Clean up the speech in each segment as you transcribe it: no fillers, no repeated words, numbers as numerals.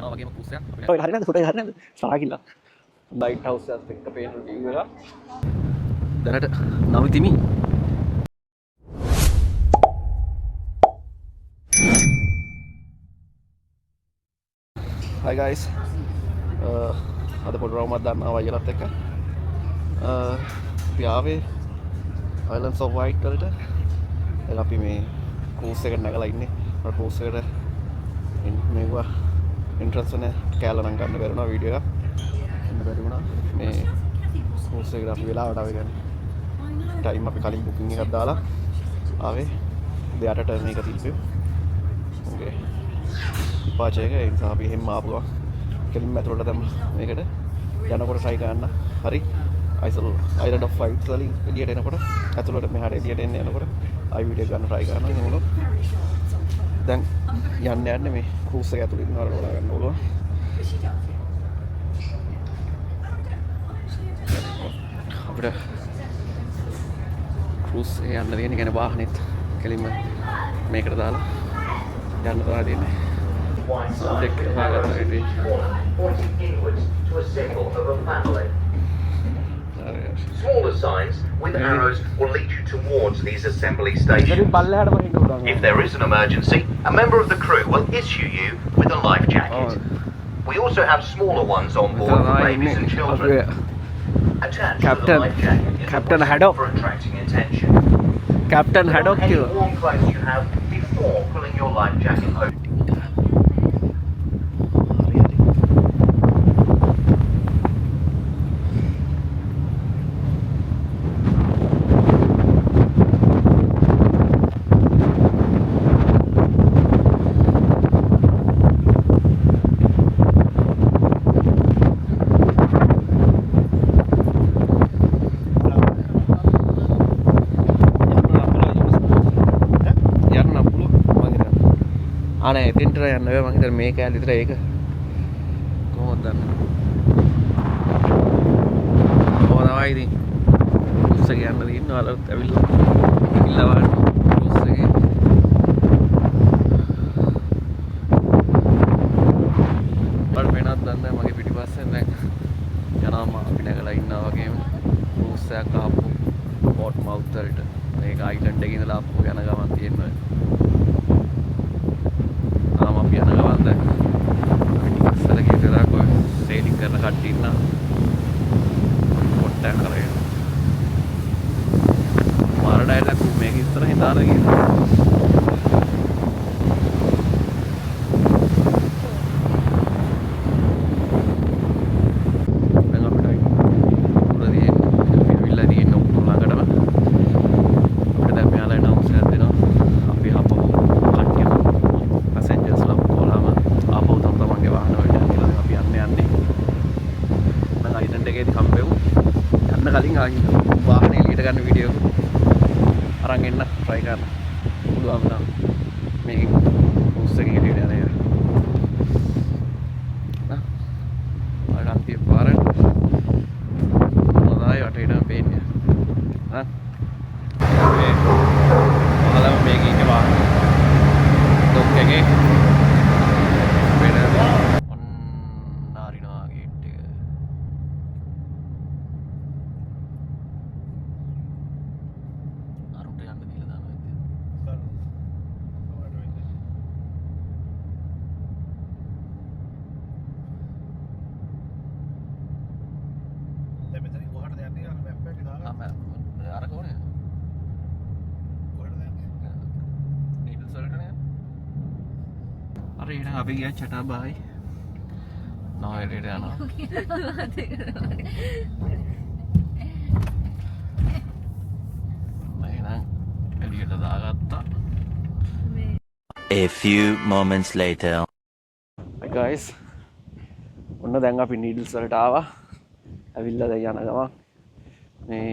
යනවා වගේම ක්‍රූස් එකක්. ඔය හරියනද ෆොටෝ හරියනද? සාකිලා. ලයිට් හවුස් එකත් එක්ක පේන view එක. දැනට නවතිමි. Hi guys. අද පොඩි රවුමක් දාන්නවා අයියලත් එක්ක. අපි ආවේ Islands of Wight වලට. දැන් අපි මේ ක්‍රූස් එකට නැගලා ඉන්නේ. අර ක්‍රූස් එකට මේවා එන්ට්‍රන්ස් එක කැලලා නම් ගන්න බැරුණා වීඩියෝ එක. එන්න බැරි වුණා. මේ ක්‍රූස් එකට අපි වෙලාවට ආවේ ගන්න. ටයිම් අපි කලින් බුකින් එකක් දාලා ආවේ. දෙයට ටර්න් එක තිබ්බේ. ඕකේ. පාචේක ඒ නිසා අපි එහෙම ආපුවා. කෙලින්ම ඇතුළට දැම්ම මේකට යනකොට try කරන්න. හරි. Island of Wight වලින් එළියට එනකොට ඇතුළට මෙහාට එළියට එන්න යනකොට ආයි වීඩියෝ ගන්න try කරනවා. එහෙම වුණොත් දැන් යන්න මේ ක්‍රූස් එක ඇතුළේ ඉන්නවල බලා ගන්න ඕන. අපිට ක්‍රූස් එක යන්න තියෙන කෙන වාහනෙත් කෙලින්ම මේකට දාලා යන්න තමයි තියෙන්නේ. Pointing inwards to a symbol of a family. Smaller signs with arrows will lead you towards these assembly stations. If there is an emergency, a member of the crew will issue you with a life jacket. We also have smaller ones on board for babies and children. Attached to the life jacket is Captain a Haddock. for attracting attention. Captain Haddock Any warm clothes you have before pulling your life jacket open. අනේ එතෙන්ට යන්න බෑ මං හිතන්නේ මේ කෑල්ල විතර ඒක කොහොමද දන්නේ කොහොමද තමයි ඉතින් ක්‍රූස් එක යන්න දින්නවා අලුත් ඇවිල්ලා ඉල්ලවන්න ක්‍රූස් එකේ බල් වෙනත් දන්නේ මගේ පිටිපස්සෙන් දැන් යනවා අපි නැගලා ඉන්නවා වගේම ක්‍රූස් එකක් ආපු පෝට් මවුත් වලට මේක අයිලන්ඩ් එකේ ඉඳලා ආපු යන ගමන් තියෙනවා අපි යන ගමන් දැන් ඉස්සර ගිහලා කොයි සේලින් කරන කට්ටිය ඉන්නා පොට්ටක් කරගෙන මාර ඩයලොග් මේක ඉස්සරහින් දාලා ගියා දැන් අපිට උරදී පිළිවිලා තියෙන උතුරු ළඟටම අපිට දැන් මෙයාලා announce එකක් දෙනවා අපි ආපහු කට්ටිය passengers ලා කොලාම ආපහු තමන්ගේ වාහන වලට යනවා අපි යන්නේ මම අයිලන්ඩ් එකේදී හම්බෙමු යන්න කලින් ආයි වාහනේ එළියට ගන්න වීඩියෝ අරන් එන්න try කරන්න පුළුවන් නම් මේකෙන් ක්‍රූස් එකෙන් එළියට යන එක නා අරන්තිය පාර හොඳයි වටේටම පේන්නේ හා මේ ඔයාලා මේකේ ඉන්න වාහන ඩොක් එකේ වෙන ඔන්නාරිනවා ගේට් එක අරුන්ට යන්න දීලා දානවා දැන් මෙතනින් කොහටද යන්නේ අර මැප් එකේ දාලා අර කොහොනේ කොහටද යන්නේ නීඩල්ස් වලට නේ අර එහෙනම් අපි ගියා චටා බායි නෝයලට යනවා එහෙනම් එළියට දාගත්තා A few moments later. Hi guys ඔන්න දැන් අපි නීඩල්ස් වලට ආවා ඇවිල්ලා දැන් යන ගමන් මේ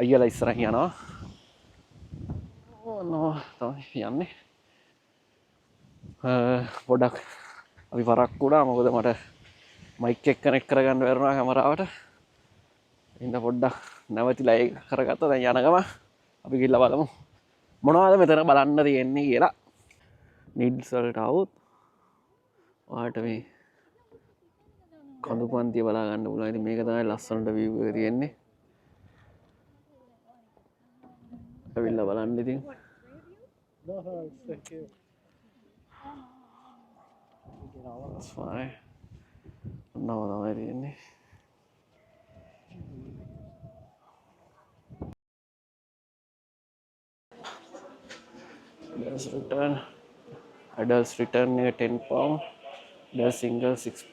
අයියලා ඉස්සරහින් යනවා ඕනෝ තමයි යන්නේ පොඩක් අපි වරක් වුණා මොකද මට මයික් එක කනෙක්ට් කරගන්න බැරුණා කැමරාවට ඉන්න පොඩ්ඩක් නැවතිලා ඒක කරගත්තා දැන් යන ගම අපි ගිහිල්ලා බලමු මොනවද මෙතන බලන්න තියෙන්නේ කියලා නීඩ්ස් වලට આવුත් ඔයාට මේ කඳු පන්තිය බලා ගන්න පුළුවන්. ඉතින් මේක තමයි ලස්සනට view එක තියෙන්නේ. ඇවිල්ලා බලන්න ඉතින්. That's fine. ඔන්නව තමයි තියෙන්නේ. Adults return near £10. Adult single £6.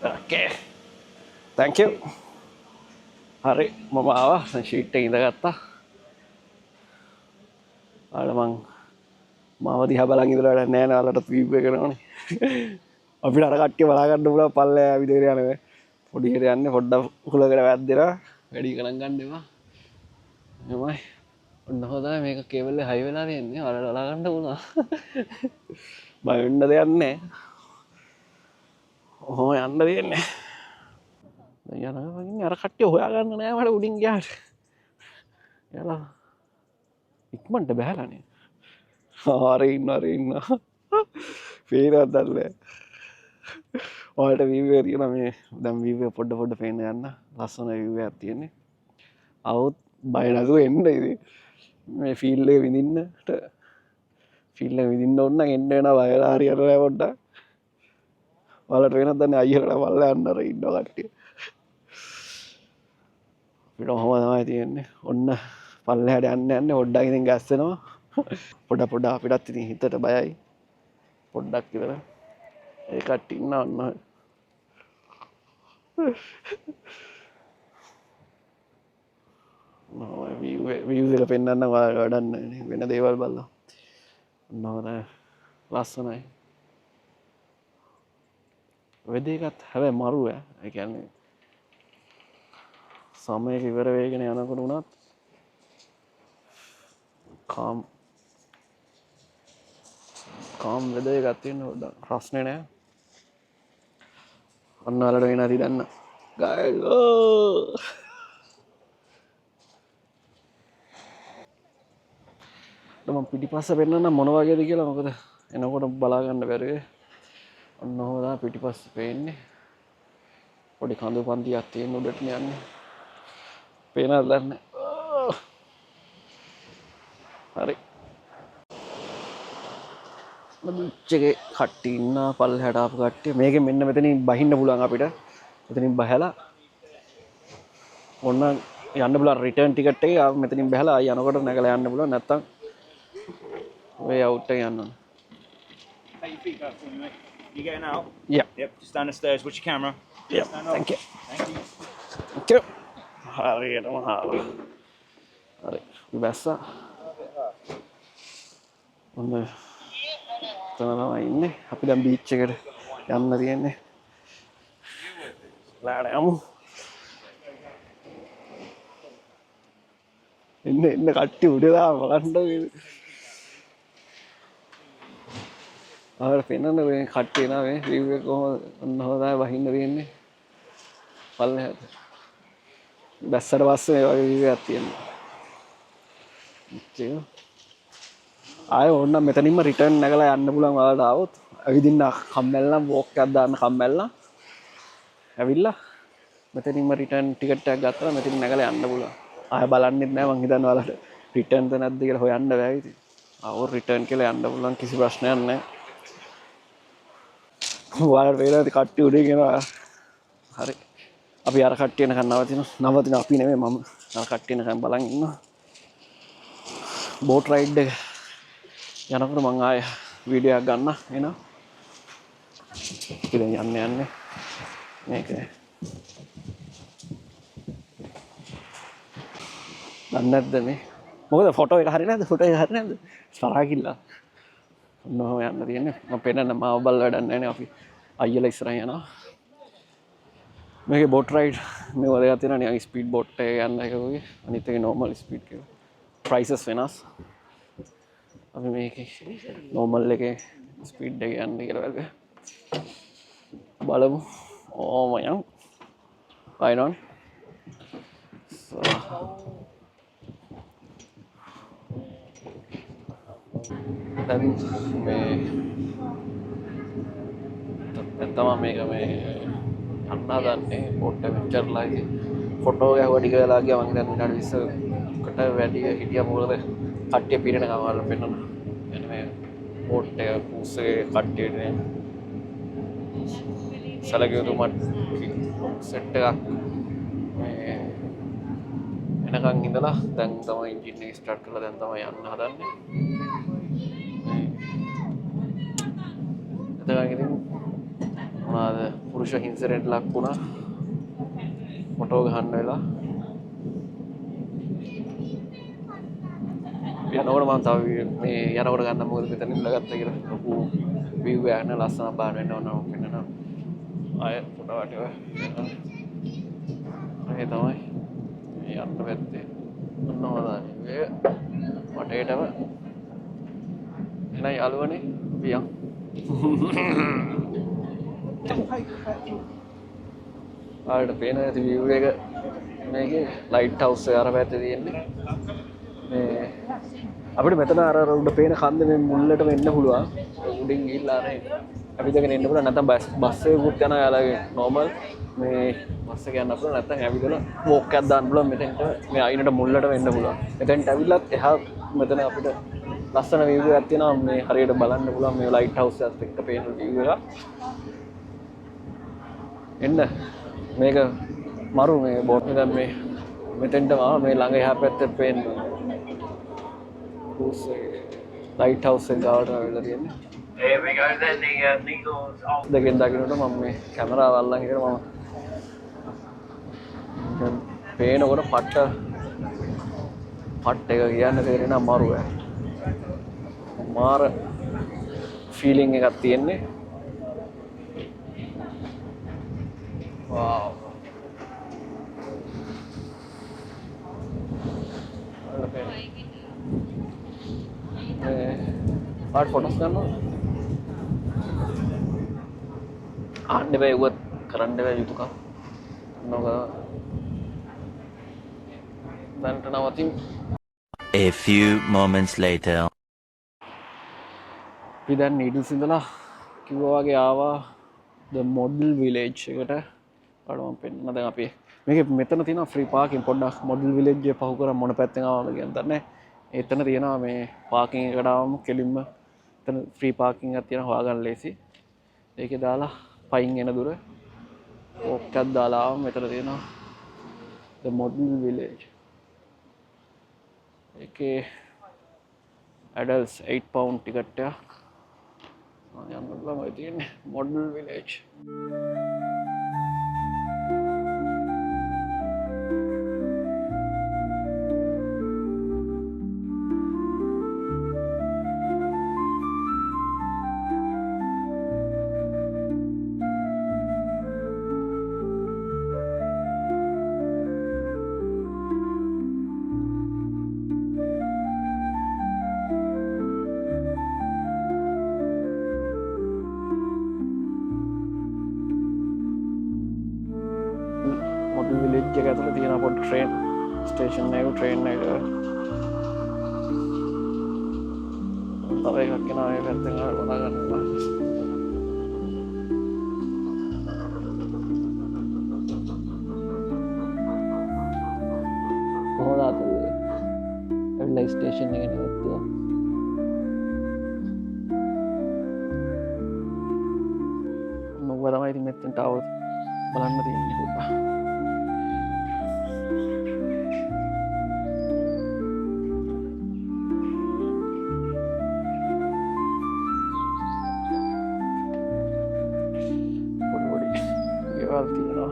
Okay. Thank you. හරි මම ආවා ෂීට් එක ඉඳගත්තා. ආල මං මාව දිහා බලන් ඉඳලා වැඩක් නැහැ නේ. ඔයාලට view එක කරනවනේ. අපිට අර කට්ටිය බලා ගන්න පුළුවන් පල්ලෙය විදිහට යන්නේ. පොඩි හිර යන්නේ පොඩ්ඩක් උකුලකට වැද්දෙනවා. වැඩි ගණන් ගන්න එපා. එමයි. ඔන්න හොඳයි මේක කේබල් එක හයි වෙලා තියෙන්නේ. ඔයාලට බලා ගන්න පුළුවන්. බය වෙන්න දෙයක් නැහැ. ඔහොම යන්න දෙන්නේ. දැන් යනවා අර කට්ටිය හොයාගන්න නෑ මට උඩින් ගියාට. යලා ඉක්මනට බහැලානේ. හරි ඉන්න. පේනවද නැහැ. ඔයාලට view එක තියෙනවා මේ දැන් view එක පොඩ පේන්න යන්න. ලස්සන view එකක් තියෙන්නේ. આવුත් බය නැතුව එන්න ඉතින්. මේ ෆීල් එක විඳින්නට ෆීල් එක විඳින්න ඕන නම් එන්න වෙනවා බයලා හරියට නෑ පොඩ්ඩක්. ඔයාලට වෙනත් දන්නේ අයියලා බලලා යන්න අර ඉන්න කට්ටිය. අපිට ඔහොම තමයි තියෙන්නේ. ඔන්න පල්ලෙහාට යන්න පොඩ්ඩක් ඉතින් ගැස්සෙනවා. පොඩ අපිටත් ඉතින් හිතට බයයි. පොඩ්ඩක් ඉවර. ඒ කට්ටිය ඉන්න ඔන්න. view එක පෙන්නන්න ඔයාලට වැඩක් නැහැ. වෙන දේවල් බලලා. ඔන්න තමයි ලස්සනයි. වෙදේකත් හැබැයි මරු ඈ. ඒ කියන්නේ සමයක ඉවර වෙගෙන යනකොට උනත් කාම් වෙදර් එකක් තියෙන පොඩ්ඩක් ප්‍රශ්නේ නෑ. අන්න වලට වෙන හරි දන්න. ගායෝ මම පිටිපස්ස පෙන්නන්න මොන වගේද කියලා මොකද එනකොට බලා ගන්න බැරුවේ. ඔන්න ඔහොම තමයි පිටිපස්ස පේන්නේ. පොඩි කඳු පන්තියක් තියෙන උඩට යන්නේ. පේනවද දන්නේ. හරි. බීච්චේ කට්ටිය ඉන්න පල්ලෙහාට ආපු කට්ටිය මේකෙන් මෙන්න මෙතනින් බහින්න පුළුවන් අපිට. මෙතනින් බහැලා ඔන්න යන්න පුළුවන් රිටර්න් ටිකට් එකේ මෙතනින් බහැලා ආයි යනකොට නැගලා යන්න පුළුවන්. නැත්තම් way out එක යන්න ඕන. Take your feet back for me, mate. You getting out? Yeah. Yep. Just down the stairs. Watch your camera. Yeah. Stand up. Thank you. Thank you. Thank you. හරියටම හරි. බැස්සා. ඔන්න තමයි ඉන්නේ. අපි දැන් බීච් එකට යන්න තියෙන්නේ. ලාඩ යමු. එන්න කට්ටිය උඩේ දාම බලන්න. ආවර පෙන්නන්න මේ කට්ටිය නා මේ view එක කොහොමද ඔන්න හොදයි වහින්න තියෙන්නේ. පල්ලෙහාට. බැස්සට පස්සේ මේ වගේ view එකක් තියෙනවා. ආයෙ ඕන්න මෙතනින්ම රිටර්න් නැගලා යන්න පුළුවන් ඔයාලට ආවොත්. ඇවිදින්න කම්මැල්ලම් වෝක් එකක් දාන්න කම්මැල්ලම්. ඇවිල්ලා මෙතනින්ම රිටර්න් ටිකට් එකක් ගත්තා මෙතනින් නැගලා යන්න පුළුවන්. ආයෙ බලන්නෙත් නෑ මං හිතන්නේ ඔයාලට රිටර්න්ද නැද්ද කියලා හොයන්න බෑ ඉතින්. ආවො රිටර්න් කියලා යන්න පුළුවන් කිසි ප්‍රශ්නයක් නෑ. ඔයාලට වේලාද කට්ටිය උඩේ කියනවා. හරි. අපි අර කට්ටිය එනකන් නවතින අපි නෙමෙයි මම අර කට්ටිය එනකන් බලන් ඉන්නවා. බෝට් රයිඩ් එක යනකොට මං ආයෙ වීඩියෝ එකක් ගන්න එනවා. ඉතින් යන්නේ මේක. දන්නේ නැද්ද මේ? මොකද ෆොටෝ එක හරිය නැද්ද? ෆොටෝ එක හරිය නැද්ද? තරහා කිල්ලා. ඔන්නෝ යන්න තියෙන්නේ. මම පෙන්නන්න මාව බල වැඩක් නැහැ නේ අපි. අයියලා ඉස්සරහින් යනවා. මේකේ බෝට් රයිඩ් මේ වගේ තියෙනවා නිකන් ස්පීඩ් බෝට් එක යන්න එක වගේ. අනිත් එක නෝමල් ස්පීඩ් එක. ප්‍රයිසස් වෙනස්. අපි මේකේ නෝමල් එකේ ස්පීඩ් එක යන්න කියලා වගේ. බලමු. ඕම යන්. right on. දැන් මේ තමයි මේක මේ අන්න හදන්නේ පොට්ට මෙච්චරලා ඉතින් ෆොටෝ ගැහුවා ටික වෙලා ගියා මම දැන් විනාඩි 20කට වැඩි හිටියා මොකද කට්ටිය පිරෙන ගමවල පෙන්නන එන්න මේ පොට් එක කුස්සේ කට්ටියට නේ සලකියුතුමත් සෙට් එකක් මේ එනකන් ඉඳලා දැන් තමයි එන්ජින් එක ස්ටාර්ට් කරලා දැන් තමයි යන්න හදන්නේ එතකන් ඉතින් මොනවාද පුරුෂ හිංසනයට ලක් වුණා ෆොටෝ ගහන්න වෙලා යනකොට මම තව මේ යනකොට ගන්න මොකද මෙතන ඉඳලාගත්තා කියලා ලොකු view එකක් නේ ලස්සන බාන වෙන්න ඕන වෙන්න ආය ෆොටෝ වටේ ඒ තමයි මේ යන්න පැත්තේ මොනවද වටේටම එනයි අලුවනේ වියන් ආට පේන ඇති view එක මේකේ ලයිට් හවුස් එක අර පැත්තේ තියෙන්නේ මේ අපිට මෙතන අර උඩ පේන කන්ද මේ මුල්ලට වෙන්න පුළුවන් උඩින් ගිහිල්ලා අර අපි දෙකගෙන එන්න පුළුවන් නැත්නම් බස් එකකුත් යනවා යාළුවගේ normal මේ බස් එක යන්න පුළුවන් නැත්නම් ඇවිදලා walk එකක් දාන්න පුළුවන් මෙතෙන්ට මේ අයිනට මුල්ලට වෙන්න පුළුවන් මෙතෙන්ට ඇවිල්ලත් එහා මෙතන අපිට ලස්සන view එකක් තියෙනවා මේ හරියට බලන්න පුළුවන් මේ ලයිට් හවුස් එකත් එක්ක පේන view එක එන්න මේක මරු මේ බෝට් එක දැන් මේ මෙතෙන්ට ආවා මේ ළඟ එහා පැත්තේ පේන cruise ලයිට් හවුස් එක ගාවට ආවිල්ලා තියෙන්නේ Here we go then, the Needles old. දෙකෙන් දකින්නට මම මේ කැමරාව අල්ලන් ඉගෙන මම දැන් පේනකොට පට්ට එක කියන්න තේරෙන අමාරු ඈ මාර ෆීලිං එකක් තියෙන්නේ wow පාට ෆොටෝස් ගන්නවා ආන්න බෑ උවත් කරන්න බෑ යුතුයකම් නෝක දැන්ට නවතින් A few moments later. අපි දැන් නීඩල්ස් ඉඳලා කිව්වා වගේ ආවා the model village එකට ඔයාලට මම පෙන්නන දැන් අපි මේක මෙතන තියෙනවා ෆ්‍රී පාකින් පොඩ්ඩක් model village එක පහු කරා මොන පැත්තෙන් ආවද කියන දන්නේ එතන තියෙනවා මේ පාකින් එකට ආවම කෙලින්ම එතන ෆ්‍රී පාකින් එකක් තියෙනවා හොයාගන්න ලේසි ඒකේ දාලා පයින් එන දුර ඔක්කක් දාලා ආවම මෙතන තියෙනවා the model village ඒකේ adults 8 pound ටිකට් එක යන්න ළමයි තියෙන්නේ model village model village එක ඇතුලේ තියෙන පොඩ් train station එක train එක තව එකක් එනවා මේ පැත්තෙන් ආව බලා ගන්නවා කොහොමද අතේ ඇවිල්ලා station එකේ නවත්තුවා මොකද තමයි ඉතින් මෙතෙන්ට ආවොත් බලන්න තියෙන්නේ පුතා තියෙනවා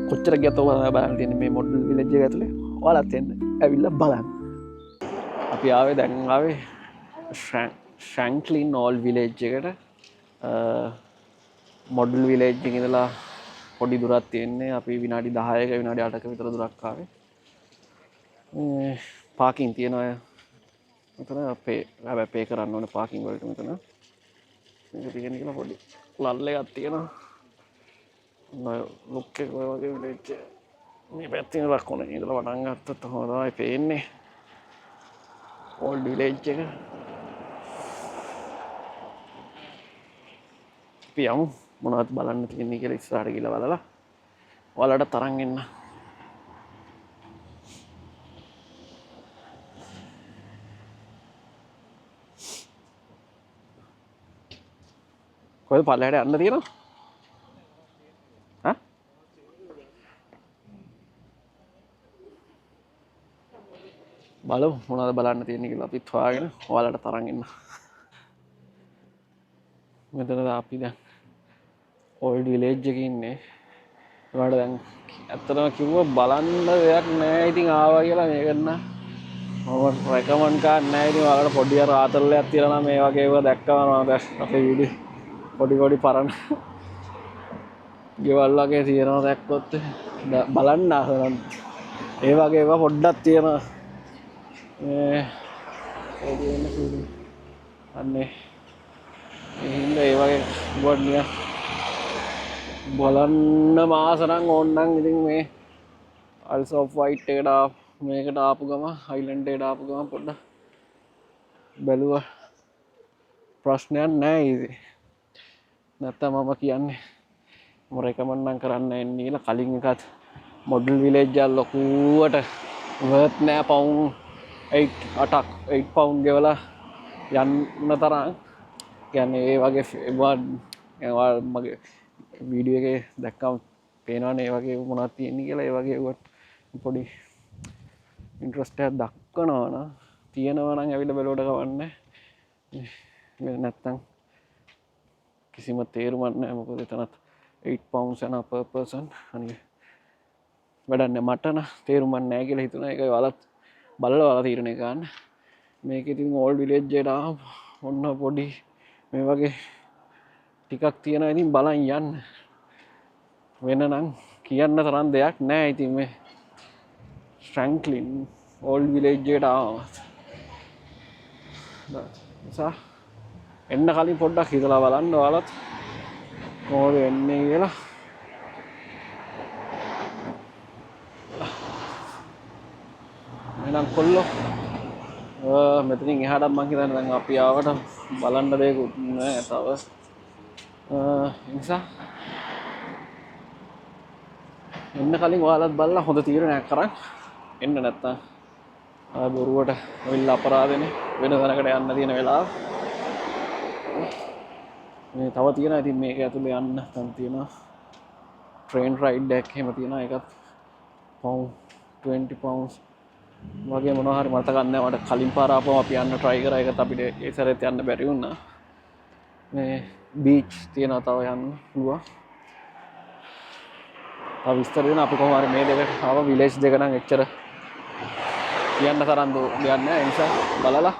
කොච්චර ගියත් ඔයාලා බලන්න තියෙන්නේ මේ මොඩල් විලේජ් එක ඇතුලේ ඔයාලත් එන්න ඇවිල්ලා බලන්න අපි ආවේ දැන් ආවේ ෆ්‍රැන්ක්ලින් ඕල් විලේජ් එකට මොඩල් විලේජ් එකේ ඉඳලා පොඩි දුරක් තියෙන්නේ. අපි විනාඩි 10ක විනාඩි 8ක විතර දුරක් ආවේ. පාකින් තියෙනවා මෙතන අපේ හැබැයි පේ කරන්න ඕනේ පාකින් වලට මෙතන. මේක තියෙන කියලා පොඩි ලල් එකක් තියෙනවා. ලුක් එක ඔය වගේ විලේජ් මේ පැත්තේ ලක්කොනේ ඉඳලා වඩන් ගත්තත් හොඳයි පේන්නේ. ඕල්ඩ් විලේජ් එක. අපි යමු මොනවද බලන්න තියෙන්නේ කියලා ඉස්සරහට ගිහලා බලලා ඔයාලට තරන් එන්න. කොහෙද පල්ලෙහාට යන්න තියෙනවා? ඈ? බලමු මොනවද බලන්න තියෙන්නේ කියලා අපිත් හොයාගෙන ඔයාලට තරන් එන්න. මෙතනද අපි දැන් ඕල්ඩ් විලේජ් එකේ ඉන්නේ. ඒකට දැන් ඇත්තටම කිව්වා බලන්න දෙයක් නැහැ. ඉතින් ආවා කියලා මේකට නම් මම රෙකමන්ඩ් කරන්නේ නැහැ. ඉතින් ඔයාලට පොඩි අර ආතල්ලයක් තියලා නම් මේ වගේ ඒවා දැක්කම මම දැන් අපේ වීඩියෝ පොඩි පරණ ගෙවල් වගේ තියෙනවා දැක්කොත් බලන්න ආසනම් ඒ වගේ ඒවා පොඩ්ඩක් තියෙනවා. අන්නේ ඒ වගේ ගොඩනිය බලන්න මාසනම් ඕන්නම්. ඉතින් මේ අල්ස් ඔෆ් වයිට් එකට මේකට ආපු ගම අයිලන්ඩ් එකට ආපු ගම පොඩ්ඩක් බැලුවා ප්‍රශ්නයක් නැහැ. ඉතින් නැත්තම් මම කියන්නේ මම රෙකමන්ඩ් නම් කරන්න එන්නේ කියලා. කලින් එකත් මොඩල් විලේජ් එක ලොකුවට වර්ත් නෑ. පවුන් 8 පවුන් ගෙවලා යන්න තරම් කියන්නේ ඒ වගේ ඒවා මගේ වීඩියෝ එකේ දැක්කම පේනවනේ ඒ වගේ මොනවද තියෙන්නේ කියලා. ඒ වගේ ඒවත් පොඩි ඉන්ට්‍රස්ට් එකක් දක්වනවා නම් තියෙනවා නම් ඇවිල්ලා බලවට කවන්නේ. නැත්තම් කිසිම තේරුමක් නැහැ. මොකද එතනත් 8 pounds යන per person. අනික වැඩක් නැහැ. මට නම් තේරුමක් නැහැ කියලා හිතුණා. ඒකයි ඔයාලත් බලලා ඔයාලා තීරණය ගන්න. මේක ඉතින් ඕල්ඩ් විලේජ් එකට ඔන්න පොඩි මේ වගේ ටිකක් තියෙනවා. ඉතින් බලන් යන්න. වෙන නම් කියන්න තරම් දෙයක් නැහැ. ඉතින් මේ ෆ්‍රැන්ක්ලින් ඕල්ඩ් විලේජ් එකට ආවා. නිසා එන්න කලින් පොඩ්ඩක් හිතලා බලන්න ඔයාලත් කොහොමද එන්නේ කියලා. එහෙනම් කොල්ලෝ මෙතනින් එහාට මම හිතන්නේ දැන් අපි ආවට බලන්න දෙයක්වත් නැහැ තව. නිසා එන්න කලින් ඔයාලත් බලලා හොඳ තීරණයක් කරන් එන්න. නැත්තම් බොරුවට වෙලා අපරාධනේ වෙන තැනකට යන්න තියෙන වෙලාව. මේ තව තියෙනවා. ඉතින් මේක ඇතුලේ යන්න තන් තියෙනවා ට්‍රේන් රයිඩ් එකක් එහෙම තියෙනවා. ඒකත් pound 20 pounds වගේ මොනවා හරි මතක නැහැ. මට කලින් පාර ආපුවම අපි යන්න try කරා. ඒකත් අපිට ඒ සැරේත් යන්න බැරි වුණා. මේ බීච් තියෙනවා තව යන්න පුළුවන්. තව විස්තර දෙන්න අපි කොහොම හරි මේ දෙකට ආව. විලේජ් දෙක නම් එච්චර කියන්න තරම් දෙයක් නැහැ. ඒ නිසා බලලා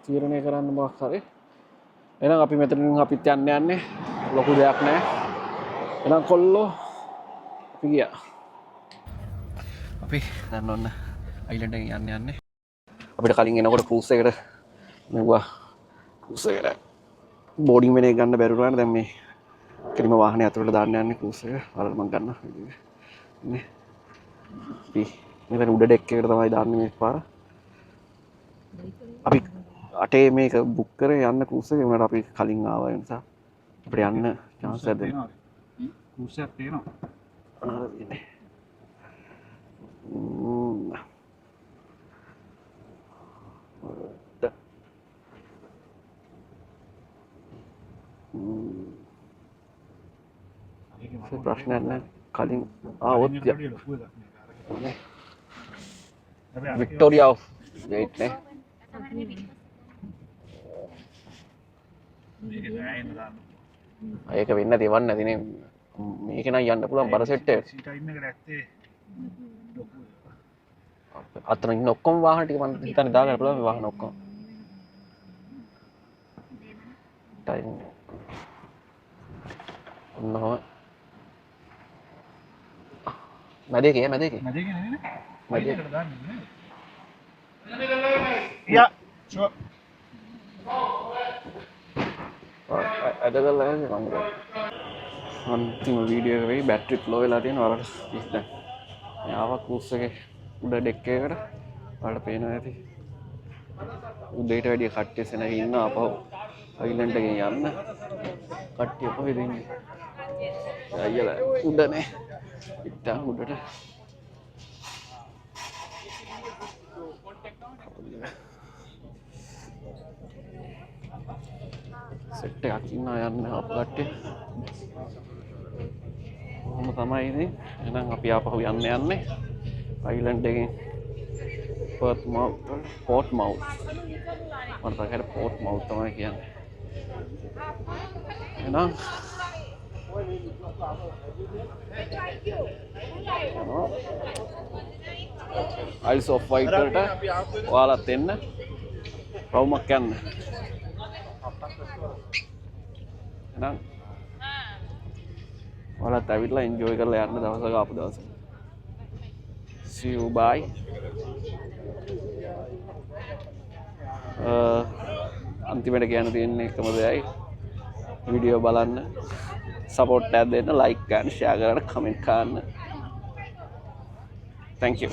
තීරණය කරන්න මොකක් හරි. එහෙනම් අපි මෙතනින් අපිත් යන්නේ ලොකු දෙයක් නැහැ. එහෙනම් කොල්ලෝ අපි ගියා. අපි දැන් ඔන්න අයිලන්ඩ් එකෙන් යන්නේ. අපිට කලින් එනකොට ක්‍රූස් එකට මෙවුවා ක්‍රූස් එකට බෝඩින් වෙන එක ගන්න බැරි වුණානේ. දැන් මේ කෙලිම වාහනේ අතට දාන්න යන්නේ ක්‍රූස් එක. වලට මම ගන්නවා නේ. අපි මෙතන උඩ ඩෙක් එකට තමයි දාන්නේ මේ පාර. අපි අටේ මේක බුක් කරේ යන්න ක්‍රූස් එකේ. උනාට අපි කලින් ආවා. ඒ නිසා අපිට යන්න chance එකක් දෙන්න. ක්‍රූස් එකක් තියෙනවා. ප්‍රශ්නයක් නැහැ. කලින් ආවොත් වික්ටෝරියා ගේට් නේ. ඒක වෙන්න දෙවන්න නැතිනේ. මේක නම් යන්න පුළුවන් බර සෙට් එක. ටයිම් එක ඇත්තේ අතන ඉන්න ඔක්කොම වාහන ටික මම හිතන්නේ දාගන්න පුළුවන් මේ වාහන ඔක්කොම. ටයිම් ඔන්න මැදේ කිය මැදේ කිය මැදේ Yeah, sure. අද කරලා කම්බර අන්තිම වීඩියෝ එක වෙයි බැටරි ෆ්ලෝ වෙලා තියෙන වලට ඉස්සෙන් යාව ක්‍රූස් එකේ උඩ ඩෙක් එකකට වලට පේනවා ඇති උදේට වැඩිය කට්ටිය සෙනග ඉන්නවා අපහු අයිලන්ඩ් එකෙන් යන්න කට්ටිය කොහෙද ඉන්නේ අයියලා උඩනේ ඉතින් උඩට සෙට් එකක් ඉන්නවා යන්න අප කට්ටිය කොහොම තමයි ඉතින් එහෙනම් අපි ආපහු යන්නේ අයිලන්ඩ් එකෙන් පෝට් මවුත් මට තකර පෝට් මවුත් තමයි කියන්නේ එහෙනම් අයිල්ස් ඔෆ් වයිට් වලට ඔයාලත් එන්න රවුමක් යන්න එහෙනම් ඔයාලත් ඇවිල්ලා එන්ජොයි කරලා යන්න දවසක ආපු දවසේ see you bye අන්තිමට කියන්න තියෙන්නේ එකම දෙයයි වීඩියෝ බලන්න සපෝට් එකක් දෙන්න ලයික් ගන්න ෂෙයා කරන්න කමෙන්ට් කරන්න thank you